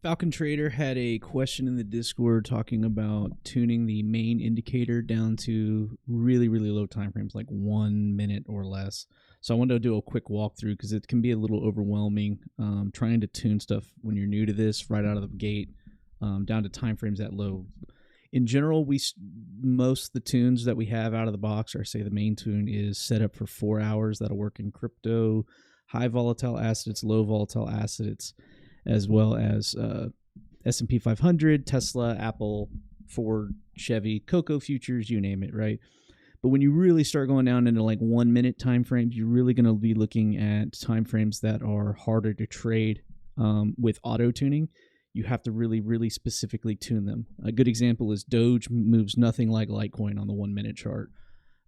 Falcon Trader had a question in the Discord talking about tuning the main indicator down to really, really low time frames, like 1 minute or less. So I wanted to do a quick walkthrough because it can be a little overwhelming trying to tune stuff when you're new to this right out of the gate down to time frames that low. In general, most of the tunes that we have out of the box, or say the main tune, is set up for 4 hours. That'll work in crypto, high volatile assets, low volatile assets, as well as S&P 500, Tesla, Apple, Ford, Chevy, Cocoa futures, you name it, right? But when you really start going down into like 1 minute time frames, you're really going to be looking at time frames that are harder to trade with auto tuning. You have to really, really specifically tune them. A good example is Doge moves nothing like Litecoin on the 1 minute chart.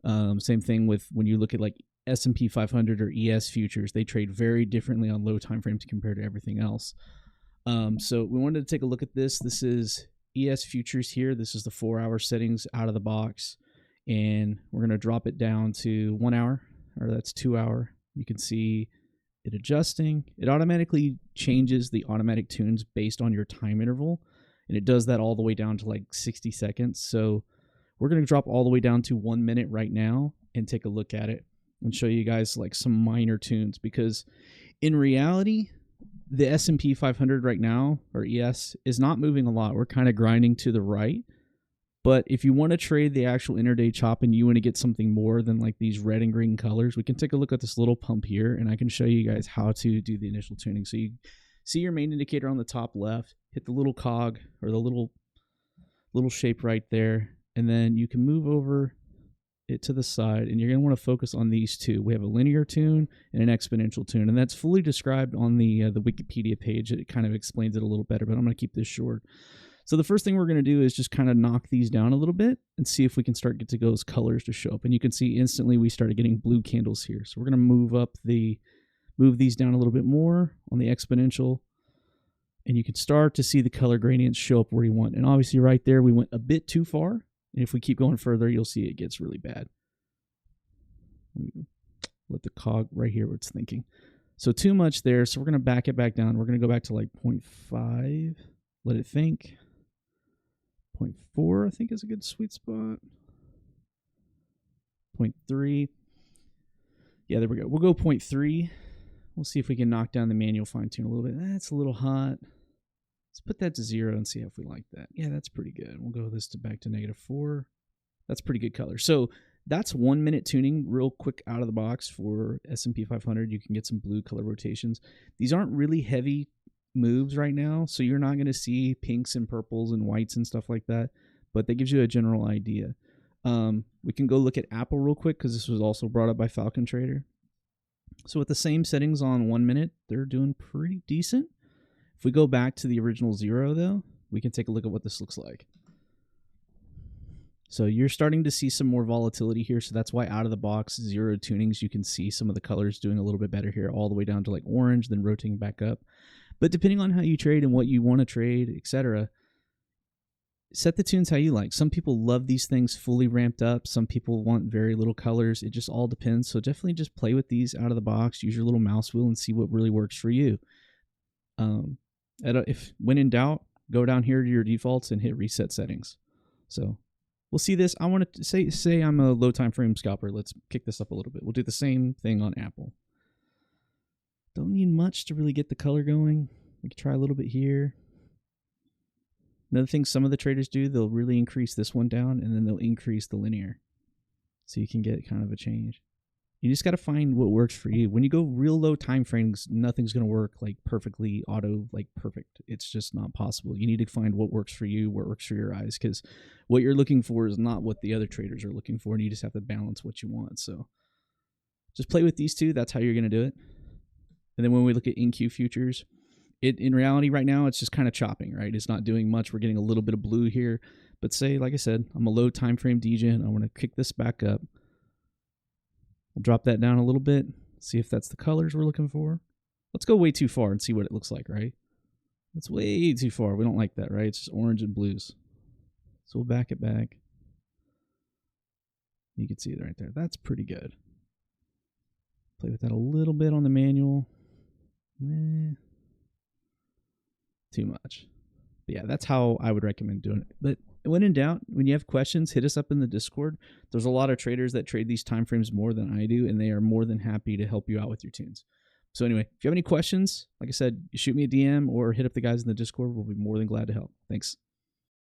Same thing with when you look at like S&P 500 or ES futures, they trade very differently on low time frames compared to everything else. So we wanted to take a look at this. This is ES futures here. This is the 4 hour settings out of the box. And we're going to drop it down to 1 hour, or that's 2 hour. You can see it adjusting. It automatically changes the automatic tunes based on your time interval. And it does that all the way down to like 60 seconds. So we're going to drop all the way down to 1 minute right now and take a look at it and show you guys like some minor tunes, because in reality, the S&P 500 right now, or ES, is not moving a lot. We're kind of grinding to the right. But if you want to trade the actual intraday chop and you want to get something more than like these red and green colors, we can take a look at this little pump here, and I can show you guys how to do the initial tuning. So you see your main indicator on the top left, hit the little cog or the little shape right there, and then you can move over it to the side, and you're going to want to focus on these two. We have a linear tune and an exponential tune, and that's fully described on the Wikipedia page. It kind of explains it a little better, but I'm going to keep this short. So the first thing we're going to do is just kind of knock these down a little bit and see if we can start get to those colors to show up. And you can see instantly we started getting blue candles here. So we're going to move these down a little bit more on the exponential, and you can start to see the color gradients show up where you want. And obviously right there we went a bit too far. And if we keep going further, you'll see it gets really bad. Let the cog right here where it's thinking. So too much there. So we're going to back it back down. We're going to go back to like 0.5. Let it think. 0.4, I think, is a good sweet spot. 0.3. Yeah, there we go. We'll go 0.3. We'll see if we can knock down the manual fine tune a little bit. That's a little hot. Let's put that to 0 and see if we like that. Yeah, that's pretty good. We'll go this back to -4. That's pretty good color. So that's 1 minute tuning real quick out of the box for S&P 500. You can get some blue color rotations. These aren't really heavy moves right now, so you're not going to see pinks and purples and whites and stuff like that, but that gives you a general idea. We can go look at Apple real quick because this was also brought up by Falcon Trader. So with the same settings on 1 minute, they're doing pretty decent. If we go back to the original 0 though, we can take a look at what this looks like. So you're starting to see some more volatility here, so that's why out of the box 0 tunings, you can see some of the colors doing a little bit better here, all the way down to like orange, then rotating back up. But depending on how you trade and what you want to trade, etc., set the tunes how you like. Some people love these things fully ramped up. Some people want very little colors. It just all depends. So definitely just play with these out of the box. Use your little mouse wheel and see what really works for you. If when in doubt, go down here to your defaults and hit reset settings. So we'll see this. I want to say I'm a low time frame scalper. Let's kick this up a little bit. We'll do the same thing on Apple. Don't need much to really get the color going. We can try a little bit here. Another thing some of the traders do, they'll really increase this one down and then they'll increase the linear. So you can get kind of a change. You just got to find what works for you. When you go real low time frames, nothing's going to work like perfectly auto, like perfect. It's just not possible. You need to find what works for you, what works for your eyes, because what you're looking for is not what the other traders are looking for, and you just have to balance what you want. So just play with these two. That's how you're going to do it. And then when we look at NQ futures, in reality right now, it's just kind of chopping, right? It's not doing much. We're getting a little bit of blue here. But say, like I said, I'm a low time frame DJ. I want to kick this back up. We'll drop that down a little bit, see if that's the colors we're looking for. Let's go way too far and see what it looks like, right? That's way too far. We don't like that, right? It's just orange and blues. So we'll back it back. You can see it right there. That's pretty good. Play with that a little bit on the manual. too much. But yeah, that's how I would recommend doing it. But when in doubt, when you have questions, hit us up in the Discord. There's a lot of traders that trade these timeframes more than I do, and they are more than happy to help you out with your tunes. So anyway, if you have any questions, like I said, shoot me a DM or hit up the guys in the Discord. We'll be more than glad to help. Thanks.